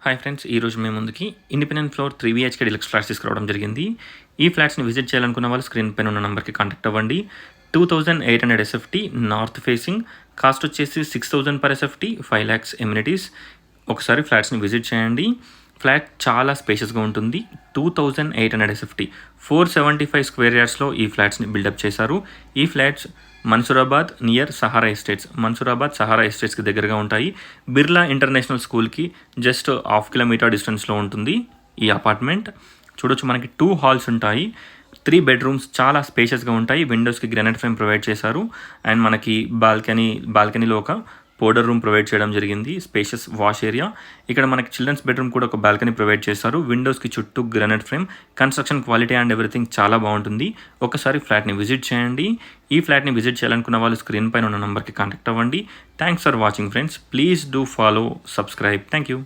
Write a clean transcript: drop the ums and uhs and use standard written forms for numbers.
Hi friends, ఈరోజు మేము ముందుకి independent floor 3 BHK deluxe flats తీసుకురావడం జరిగింది. ఈ ఫ్లాట్స్ని విజిట్ చేయాలనుకున్న వాళ్ళు స్క్రీన్ పైన ఉన్న నెంబర్కి కాంటాక్ట్ అవ్వండి. 2800 SFT నార్త్ ఫేసింగ్, కాస్ట్ వచ్చేసి 6000 పర్ SFT, 5 lakhs ఎమ్యూనిటీస్. ఒకసారి ఫ్లాట్స్ని విజిట్ చేయండి. ఫ్లాట్ చాలా స్పేషియస్గా ఉంటుంది. 2800 SFT 475 స్క్వేర్ యార్డ్స్లో ఈ ఫ్లాట్స్ని బిల్డప్ చేశారు. ఈ flats Mansoorabad near Sahara estates, Mansoorabad Sahara ఎస్టేట్స్కి దగ్గరగా ఉంటాయి. బిర్లా ఇంటర్నేషనల్ స్కూల్కి జస్ట్ 1/2 కిలోమీటర్ డిస్టెన్స్లో ఉంటుంది ఈ అపార్ట్మెంట్. చూడొచ్చు, మనకి 2 హాల్స్ ఉంటాయి. 3 బెడ్రూమ్స్ చాలా స్పేషియస్గా ఉంటాయి. విండోస్కి గ్రానైట్ ఫ్రేమ్ ప్రొవైడ్ చేశారు. అండ్ మనకి బాల్కనీలో ఒక పౌడర్ రూమ్ ప్రొవైడ్ చేయడం జరిగింది. Spacious wash area. ఇక్కడ మనకి చిల్డ్రన్స్ బెడ్రూమ్ కూడా ఒక బాల్కనీ ప్రొవైడ్ చేశారు. విండోస్కి చుట్టూ granite frame. Construction quality and everything చాలా బాగుంటుంది. ఒకసారి ఫ్లాట్ని విజిట్ చేయండి. ఈ ఫ్లాట్ని విజిట్ చేయాలనుకున్న వాళ్ళు స్క్రీన్ పైన ఉన్న నెంబర్కి కాంటాక్ట్ అవ్వండి. Thanks for watching friends. Please do follow, subscribe. Thank you.